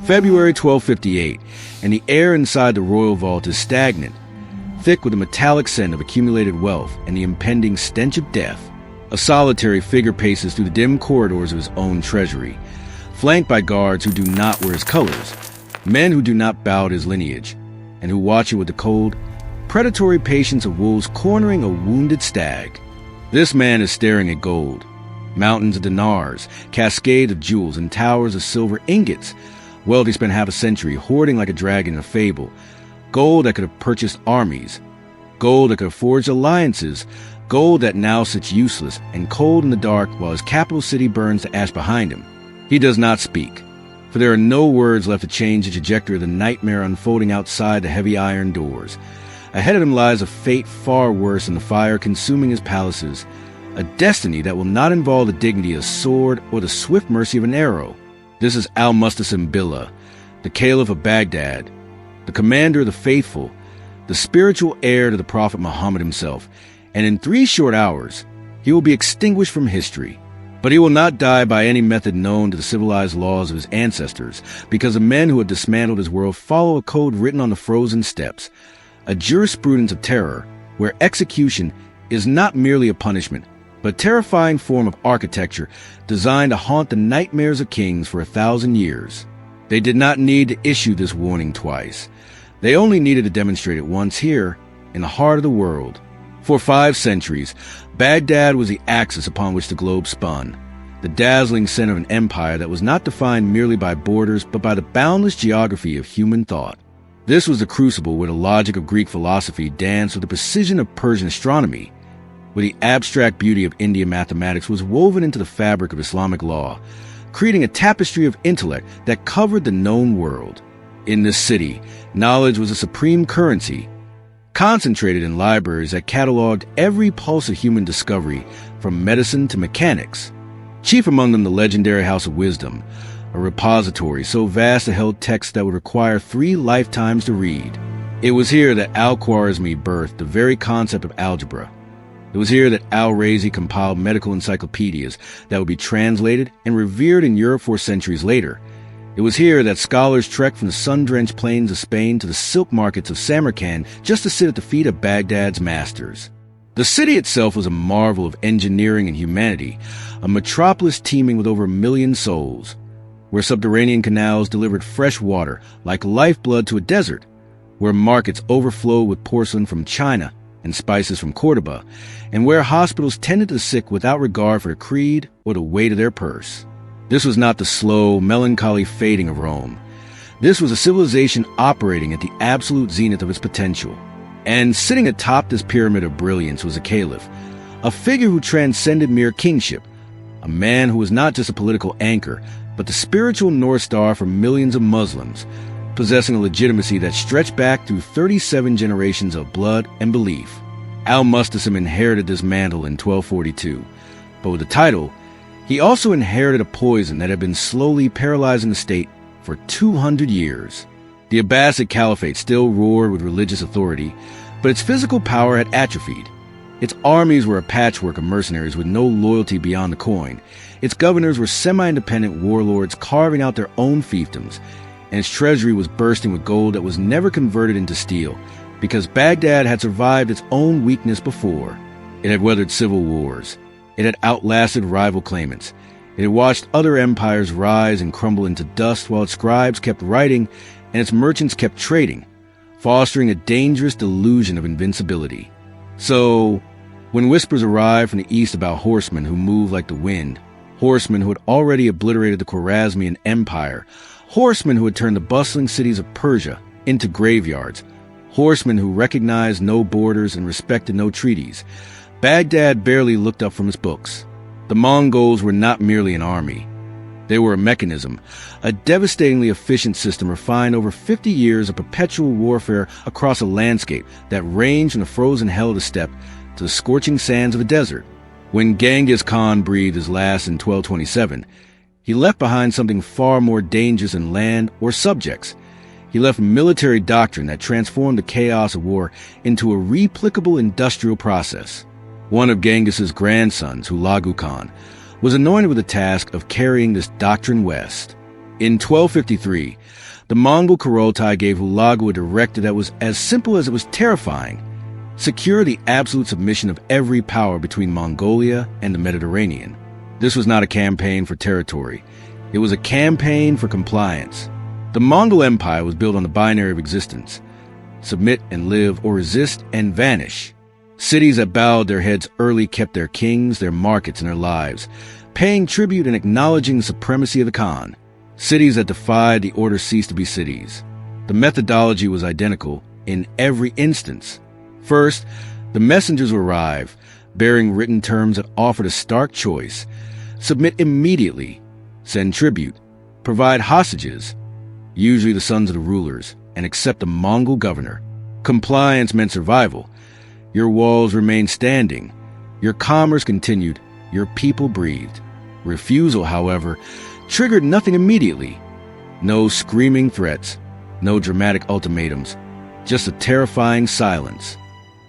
February 1258, and the air inside the royal vault is stagnant, thick with the metallic scent of accumulated wealth and the impending stench of death. A solitary figure paces through the dim corridors of his own treasury, flanked by guards who do not wear his colors, men who do not bow to his lineage, and who watch it with the cold, predatory patience of wolves cornering a wounded stag. This man is staring at gold, mountains of dinars, cascades of jewels, and towers of silver ingots. Wealth he spent half a century hoarding like a dragon in a fable. Gold that could have purchased armies, gold that could have forged alliances, gold that now sits useless and cold in the dark while his capital city burns to ash behind him. He does not speak, for there are no words left to change the trajectory of the nightmare unfolding outside the heavy iron doors. Ahead of him lies a fate far worse than the fire consuming his palaces, a destiny that will not involve the dignity of a sword or the swift mercy of an arrow. This is al-Musta'sim Billah, the Caliph of Baghdad, the commander of the faithful, the spiritual heir to the Prophet Muhammad himself, and in 3 short hours, he will be extinguished from history. But he will not die by any method known to the civilized laws of his ancestors, because the men who have dismantled his world follow a code written on the frozen steps, a jurisprudence of terror, where execution is not merely a punishment, but a terrifying form of architecture designed to haunt the nightmares of kings for 1,000 years. They did not need to issue this warning twice. They only needed to demonstrate it once here, in the heart of the world. For 5 centuries, Baghdad was the axis upon which the globe spun, the dazzling center of an empire that was not defined merely by borders but by the boundless geography of human thought. This was the crucible where the logic of Greek philosophy danced with the precision of Persian astronomy, where the abstract beauty of Indian mathematics was woven into the fabric of Islamic law, creating a tapestry of intellect that covered the known world. In this city, knowledge was a supreme currency, concentrated in libraries that cataloged every pulse of human discovery, from medicine to mechanics. Chief among them the legendary House of Wisdom, a repository so vast it held texts that would require 3 lifetimes to read. It was here that al-Khwarizmi birthed the very concept of algebra. It was here that al-Razi compiled medical encyclopedias that would be translated and revered in Europe 4 centuries later. It was here that scholars trekked from the sun-drenched plains of Spain to the silk markets of Samarkand just to sit at the feet of Baghdad's masters. The city itself was a marvel of engineering and humanity, a metropolis teeming with over 1 million souls, where subterranean canals delivered fresh water like lifeblood to a desert, where markets overflowed with porcelain from China and spices from Cordoba, and where hospitals tended to the sick without regard for their creed or the weight of their purse. This was not the slow, melancholy fading of Rome. This was a civilization operating at the absolute zenith of its potential. And sitting atop this pyramid of brilliance was a caliph, a figure who transcended mere kingship, a man who was not just a political anchor, but the spiritual North Star for millions of Muslims, possessing a legitimacy that stretched back through 37 generations of blood and belief. Al-Musta'sim inherited this mantle in 1242, but with the title, he also inherited a poison that had been slowly paralyzing the state for 200 years. The Abbasid Caliphate still roared with religious authority, but its physical power had atrophied. Its armies were a patchwork of mercenaries with no loyalty beyond the coin. Its governors were semi-independent warlords carving out their own fiefdoms, and its treasury was bursting with gold that was never converted into steel, because Baghdad had survived its own weakness before. It had weathered civil wars. It had outlasted rival claimants. It had watched other empires rise and crumble into dust while its scribes kept writing and its merchants kept trading, fostering a dangerous delusion of invincibility. So, when whispers arrived from the east about horsemen who moved like the wind, horsemen who had already obliterated the Khwarezmian Empire, horsemen who had turned the bustling cities of Persia into graveyards, horsemen who recognized no borders and respected no treaties, Baghdad barely looked up from its books. The Mongols were not merely an army. They were a mechanism, a devastatingly efficient system refined over 50 years of perpetual warfare across a landscape that ranged from the frozen hell of the steppe to the scorching sands of a desert. When Genghis Khan breathed his last in 1227, he left behind something far more dangerous than land or subjects. He left military doctrine that transformed the chaos of war into a replicable industrial process. One of Genghis's grandsons, Hulagu Khan, was anointed with the task of carrying this doctrine west. In 1253, the Mongol Kurultai gave Hulagu a directive that was as simple as it was terrifying: secure the absolute submission of every power between Mongolia and the Mediterranean. This was not a campaign for territory. It was a campaign for compliance. The Mongol Empire was built on the binary of existence: submit and live, or resist and vanish. Cities that bowed their heads early kept their kings, their markets, and their lives, paying tribute and acknowledging the supremacy of the Khan. Cities that defied the order ceased to be cities. The methodology was identical in every instance. First, the messengers would arrive, bearing written terms that offered a stark choice: submit immediately, send tribute, provide hostages, usually the sons of the rulers, and accept a Mongol governor. Compliance meant survival. Your walls remained standing. Your commerce continued. Your people breathed. Refusal, however, triggered nothing immediately. No screaming threats, no dramatic ultimatums, just a terrifying silence.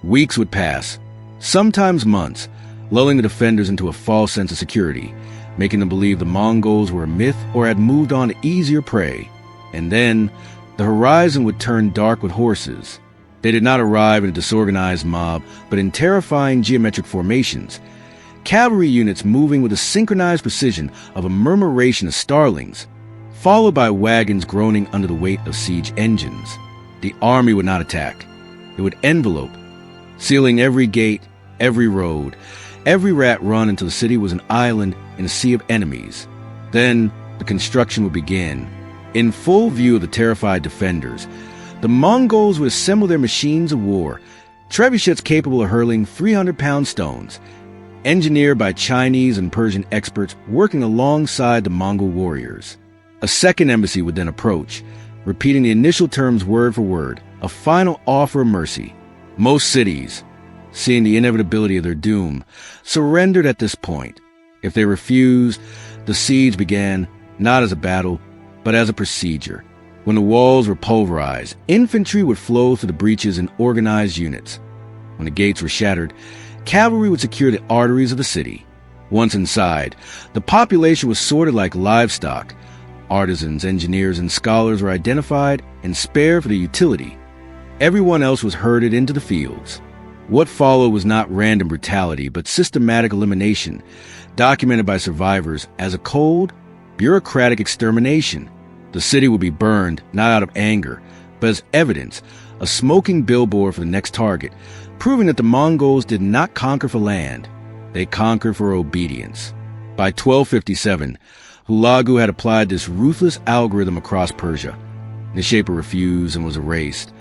Weeks would pass, sometimes months, lulling the defenders into a false sense of security, making them believe the Mongols were a myth or had moved on to easier prey. And then, the horizon would turn dark with horses. They did not arrive in a disorganized mob, but in terrifying geometric formations, cavalry units moving with the synchronized precision of a murmuration of starlings, followed by wagons groaning under the weight of siege engines. The army would not attack. It would envelope, sealing every gate, every road, every rat run until the city was an island in a sea of enemies. Then the construction would begin. In full view of the terrified defenders, the Mongols would assemble their machines of war, trebuchets capable of hurling 300-pound stones, engineered by Chinese and Persian experts working alongside the Mongol warriors. A second embassy would then approach, repeating the initial terms word for word, a final offer of mercy. Most cities, seeing the inevitability of their doom, surrendered at this point. If they refused, the siege began not as a battle, but as a procedure. When the walls were pulverized, infantry would flow through the breaches in organized units. When the gates were shattered, cavalry would secure the arteries of the city. Once inside, the population was sorted like livestock. Artisans, engineers, and scholars were identified and spared for their utility. Everyone else was herded into the fields. What followed was not random brutality, but systematic elimination, documented by survivors as a cold, bureaucratic extermination. The city would be burned, not out of anger, but as evidence, a smoking billboard for the next target, proving that the Mongols did not conquer for land. They conquered for obedience. By 1257, Hulagu had applied this ruthless algorithm across Persia. Nishaper refused and was erased.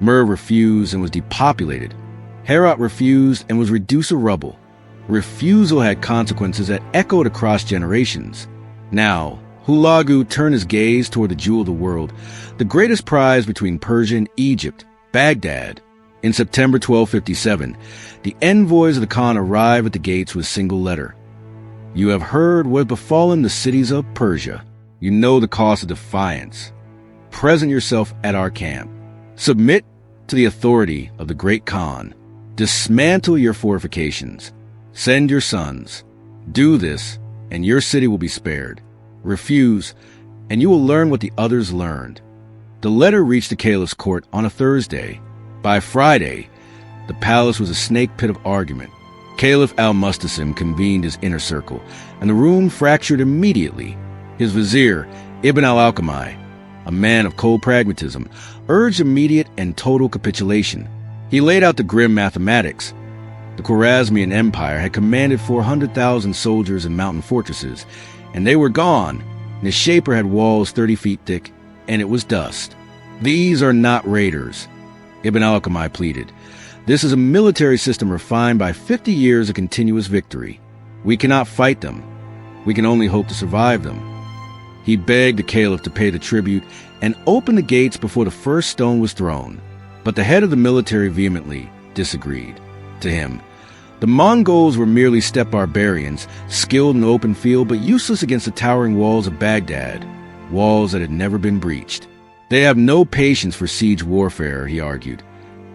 Merv refused and was depopulated. Herat refused and was reduced to rubble. Refusal had consequences that echoed across generations. Now, Hulagu turned his gaze toward the jewel of the world, the greatest prize between Persia and Egypt, Baghdad. In September 1257, the envoys of the Khan arrived at the gates with a single letter. You have heard what has befallen the cities of Persia. You know the cost of defiance. Present yourself at our camp. Submit to the authority of the great Khan. Dismantle your fortifications. Send your sons. Do this, and your city will be spared. Refuse, and you will learn what the others learned. The letter reached the Caliph's court on a Thursday. By Friday, the palace was a snake pit of argument. Caliph al-Musta'sim convened his inner circle, and the room fractured immediately. His vizier, Ibn al-Alqami, a man of cold pragmatism, urged immediate and total capitulation. He laid out the grim mathematics. The Khwarezmian Empire had commanded 400,000 soldiers in mountain fortresses, and they were gone. Nishaper had walls 30 feet thick, and it was dust. These are not raiders, Ibn al-Alqami pleaded. This is a military system refined by 50 years of continuous victory. We cannot fight them. We can only hope to survive them. He begged the Caliph to pay the tribute and open the gates before the first stone was thrown. But the head of the military vehemently disagreed. To him, the Mongols were merely steppe barbarians, skilled in the open field but useless against the towering walls of Baghdad, walls that had never been breached. They have no patience for siege warfare, he argued,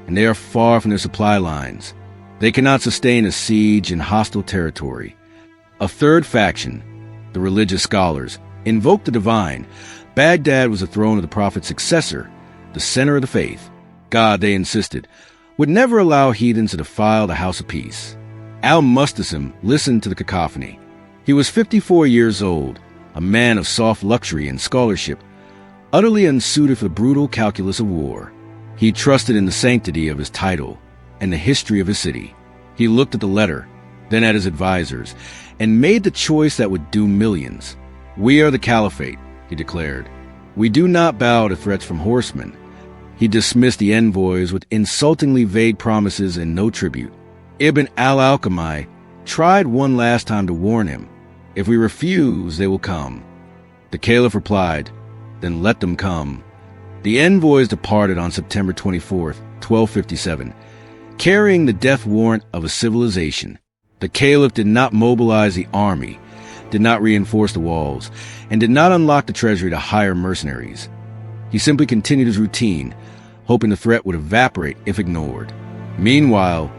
and they are far from their supply lines. They cannot sustain a siege in hostile territory. A third faction, the religious scholars, Invoke the divine. Baghdad was the throne of the prophet's successor, the center of the faith. God, they insisted, would never allow heathens to defile the house of peace. Al-Musta'sim listened to the cacophony. He was 54 years old, a man of soft luxury and scholarship, utterly unsuited for the brutal calculus of war. He trusted in the sanctity of his title and the history of his city. He looked at the letter, then at his advisors, and made the choice that would doom millions. "We are the Caliphate," he declared. "We do not bow to threats from horsemen." He dismissed the envoys with insultingly vague promises and no tribute. Ibn al-Alqami tried one last time to warn him, "If we refuse, they will come." The Caliph replied, "Then let them come." The envoys departed on September 24th, 1257, carrying the death warrant of a civilization. The Caliph did not mobilize the army, did not reinforce the walls, and did not unlock the treasury to hire mercenaries. He simply continued his routine, hoping the threat would evaporate if ignored. Meanwhile,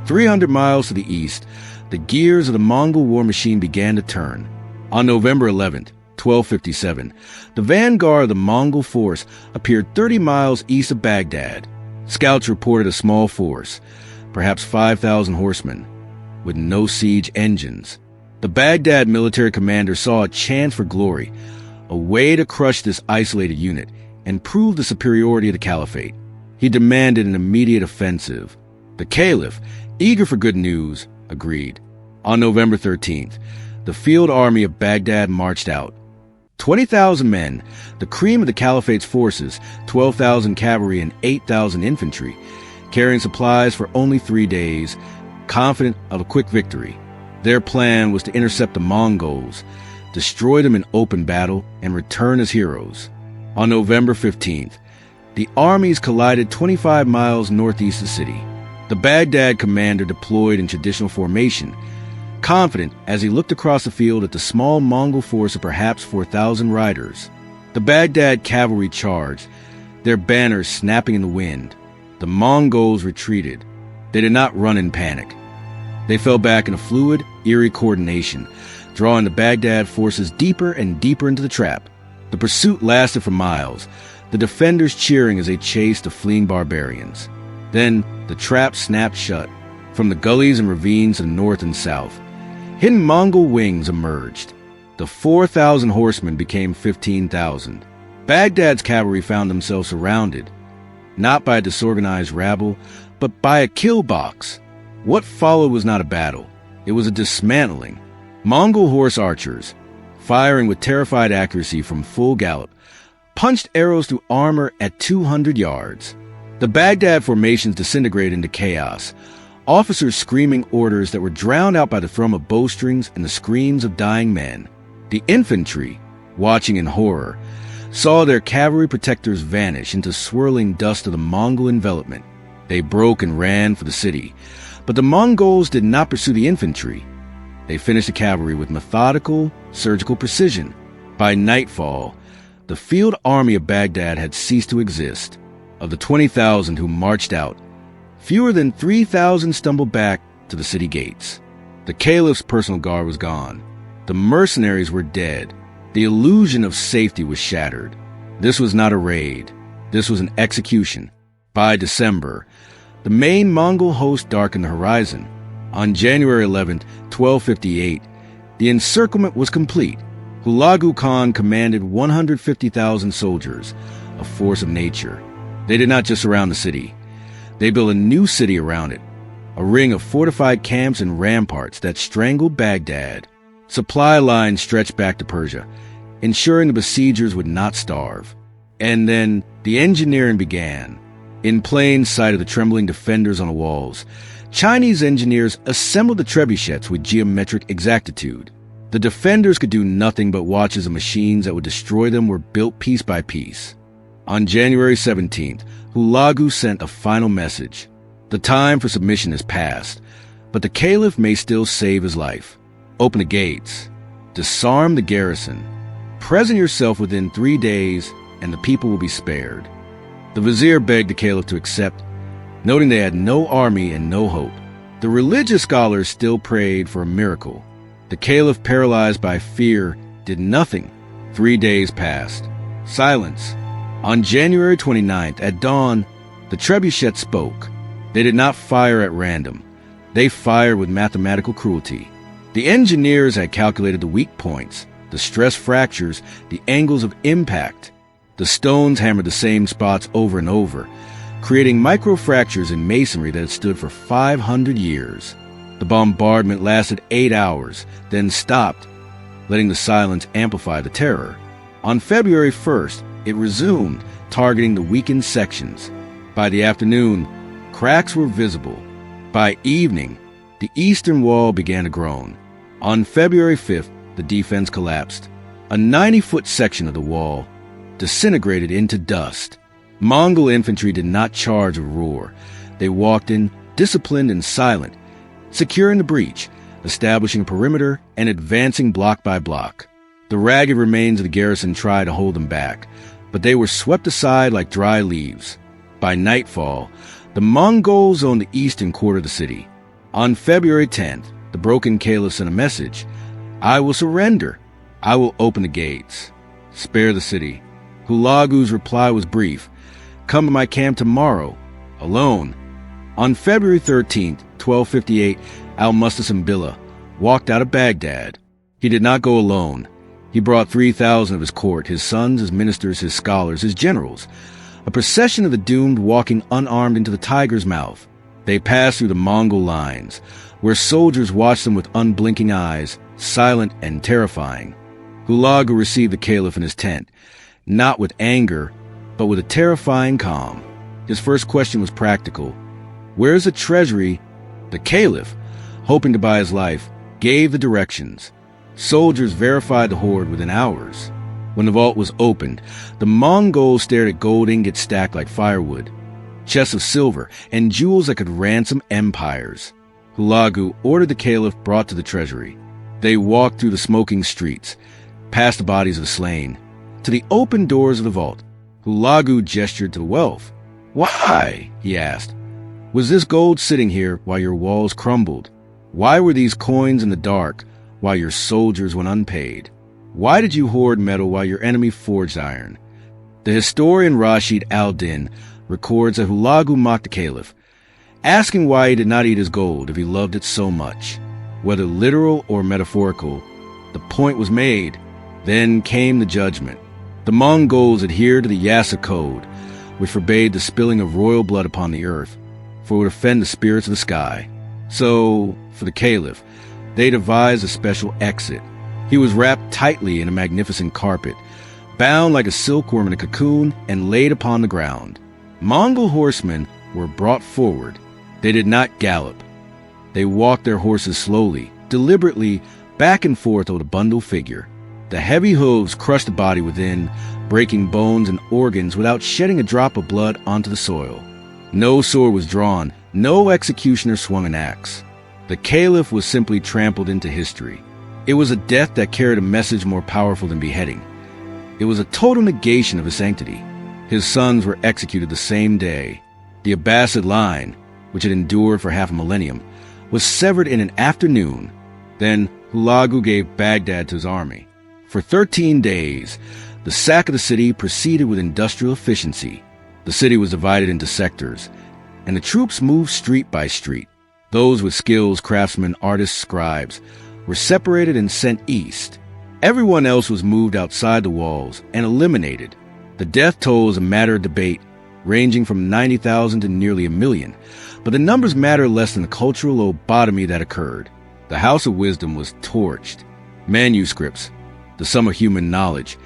300 miles to the east, the gears of the Mongol war machine began to turn. On November 11th, 1257, the vanguard of the Mongol force appeared 30 miles east of Baghdad. Scouts reported a small force, perhaps 5,000 horsemen, with no siege engines. The Baghdad military commander saw a chance for glory, a way to crush this isolated unit and prove the superiority of the Caliphate. He demanded an immediate offensive. The Caliph, eager for good news, agreed. On November 13th, the field army of Baghdad marched out. 20,000 men, the cream of the Caliphate's forces, 12,000 cavalry and 8,000 infantry, carrying supplies for only 3 days, confident of a quick victory. Their plan was to intercept the Mongols, destroy them in open battle, and return as heroes. On November 15th, the armies collided 25 miles northeast of the city. The Baghdad commander deployed in traditional formation, confident as he looked across the field at the small Mongol force of perhaps 4,000 riders. The Baghdad cavalry charged, their banners snapping in the wind. The Mongols retreated. They did not run in panic. They fell back in a fluid, eerie coordination, drawing the Baghdad forces deeper and deeper into the trap. The pursuit lasted for miles, the defenders cheering as they chased the fleeing barbarians. Then the trap snapped shut. From the gullies and ravines to the north and south, hidden Mongol wings emerged. The 4,000 horsemen became 15,000. Baghdad's cavalry found themselves surrounded, not by a disorganized rabble, but by a kill box. What followed was not a battle. It was a dismantling. Mongol horse archers, firing with terrified accuracy from full gallop, punched arrows through armor at 200 yards. The Baghdad formations disintegrated into chaos, officers screaming orders that were drowned out by the thrum of bowstrings and the screams of dying men. The infantry, watching in horror, saw their cavalry protectors vanish into swirling dust of the Mongol envelopment. They broke and ran for the city, but the Mongols did not pursue the infantry. They finished the cavalry with methodical, surgical precision. By nightfall, the field army of Baghdad had ceased to exist. Of the 20,000 who marched out, fewer than 3,000 stumbled back to the city gates. The Caliph's personal guard was gone. The mercenaries were dead. The illusion of safety was shattered. This was not a raid. This was an execution. By December, the main Mongol host darkened the horizon. On January 11th, 1258, the encirclement was complete. Hulagu Khan commanded 150,000 soldiers, a force of nature. They did not just surround the city. They built a new city around it, a ring of fortified camps and ramparts that strangled Baghdad. Supply lines stretched back to Persia, ensuring the besiegers would not starve. And then the engineering began. In plain sight of the trembling defenders on the walls, Chinese engineers assembled the trebuchets with geometric exactitude. The defenders could do nothing but watch as the machines that would destroy them were built piece by piece. On January 17th, Hulagu sent a final message. The time for submission is past, but the Caliph may still save his life. Open the gates. Disarm the garrison. Present yourself within 3 days, and the people will be spared. The vizier begged the Caliph to accept, noting they had no army and no hope. The religious scholars still prayed for a miracle. The Caliph, paralyzed by fear, did nothing. 3 days passed. Silence. On January 29th, at dawn, the trebuchet spoke. They did not fire at random. They fired with mathematical cruelty. The engineers had calculated the weak points, the stress fractures, the angles of impact. The stones hammered the same spots over and over, creating microfractures in masonry that had stood for 500 years. The bombardment lasted 8 hours, then stopped, letting the silence amplify the terror. On February 1st, it resumed, targeting the weakened sections. By the afternoon, cracks were visible. By evening, the eastern wall began to groan. On February 5th, the defense collapsed. A 90-foot section of the wall disintegrated into dust. Mongol infantry did not charge or roar. They walked in, disciplined and silent, securing the breach, establishing a perimeter, and advancing block by block. The ragged remains of the garrison tried to hold them back, but they were swept aside like dry leaves. By nightfall, the Mongols owned the eastern quarter of the city. On February 10th, the broken Caliph sent a message. "I will surrender. I will open the gates. Spare the city." Hulagu's reply was brief. "Come to my camp tomorrow, alone." On February 13th, 1258, al-Musta'sim walked out of Baghdad. He did not go alone. He brought 3,000 of his court, his sons, his ministers, his scholars, his generals, a procession of the doomed walking unarmed into the Tigris mouth. They passed through the Mongol lines, where soldiers watched them with unblinking eyes, silent and terrifying. Hulagu received the Caliph in his tent, not with anger, but with a terrifying calm. His first question was practical. "Where's the treasury?" The Caliph, hoping to buy his life, gave the directions. Soldiers verified the hoard within hours. When the vault was opened, the Mongols stared at gold ingots stacked like firewood, chests of silver, and jewels that could ransom empires. Hulagu ordered the Caliph brought to the treasury. They walked through the smoking streets, past the bodies of the slain, to the open doors of the vault. Hulagu gestured to the wealth. "Why?" he asked. "Was this gold sitting here while your walls crumbled? Why were these coins in the dark while your soldiers went unpaid? Why did you hoard metal while your enemy forged iron?" The historian Rashid al-Din records that Hulagu mocked the Caliph, asking why he did not eat his gold if he loved it so much. Whether literal or metaphorical, the point was made. Then came the judgment. The Mongols adhered to the Yasa Code, which forbade the spilling of royal blood upon the earth, for it would offend the spirits of the sky. So, for the Caliph, they devised a special exit. He was wrapped tightly in a magnificent carpet, bound like a silkworm in a cocoon, and laid upon the ground. Mongol horsemen were brought forward. They did not gallop. They walked their horses slowly, deliberately, back and forth over the bundled figure. The heavy hooves crushed the body within, breaking bones and organs without shedding a drop of blood onto the soil. No sword was drawn, no executioner swung an axe. The Caliph was simply trampled into history. It was a death that carried a message more powerful than beheading. It was a total negation of his sanctity. His sons were executed the same day. The Abbasid line, which had endured for half a millennium, was severed in an afternoon. Then Hulagu gave Baghdad to his army. For 13 days, the sack of the city proceeded with industrial efficiency. The city was divided into sectors, and the troops moved street by street. Those with skills, craftsmen, artists, scribes, were separated and sent east. Everyone else was moved outside the walls and eliminated. The death toll is a matter of debate, ranging from 90,000 to nearly 1 million, but the numbers matter less than the cultural lobotomy that occurred. The House of Wisdom was torched. Manuscripts, the sum of human knowledge,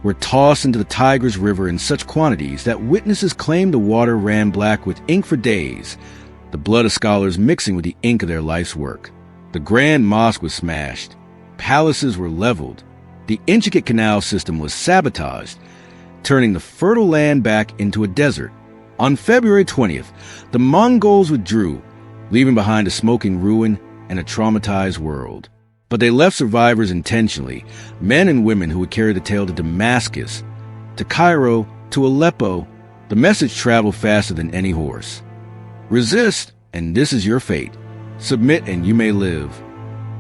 were tossed into the Tigris River in such quantities that witnesses claimed the water ran black with ink for days, the blood of scholars mixing with the ink of their life's work. The Grand Mosque was smashed. Palaces were leveled. The intricate canal system was sabotaged, turning the fertile land back into a desert. On February 20th, the Mongols withdrew, leaving behind a smoking ruin and a traumatized world. But they left survivors intentionally, men and women who would carry the tale to Damascus, to Cairo, to Aleppo. The message traveled faster than any horse. Resist, and this is your fate. Submit, and you may live.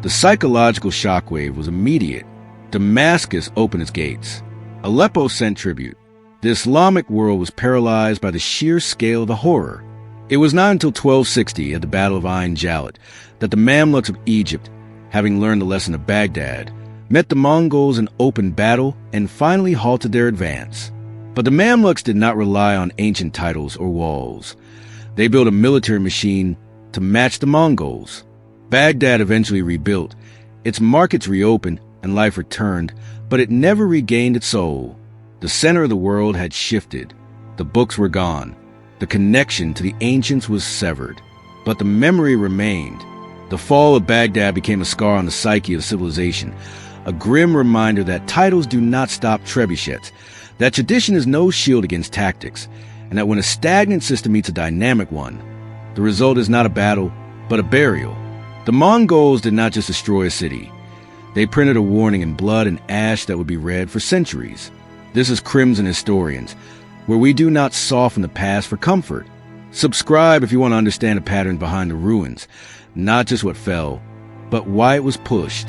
The psychological shockwave was immediate. Damascus opened its gates. Aleppo sent tribute. The Islamic world was paralyzed by the sheer scale of the horror. It was not until 1260, at the Battle of Ain Jalut, that the Mamluks of Egypt, having learned the lesson of Baghdad, met the Mongols in open battle and finally halted their advance. But the Mamluks did not rely on ancient titles or walls. They built a military machine to match the Mongols. Baghdad eventually rebuilt. Its markets reopened and life returned, but it never regained its soul. The center of the world had shifted. The books were gone. The connection to the ancients was severed. But the memory remained. The fall of Baghdad became a scar on the psyche of civilization, a grim reminder that titles do not stop trebuchets, that tradition is no shield against tactics, and that when a stagnant system meets a dynamic one, the result is not a battle, but a burial. The Mongols did not just destroy a city. They printed a warning in blood and ash that would be read for centuries. This is Crimson Historians, where we do not soften the past for comfort. Subscribe if you want to understand the pattern behind the ruins, not just what fell, but why it was pushed.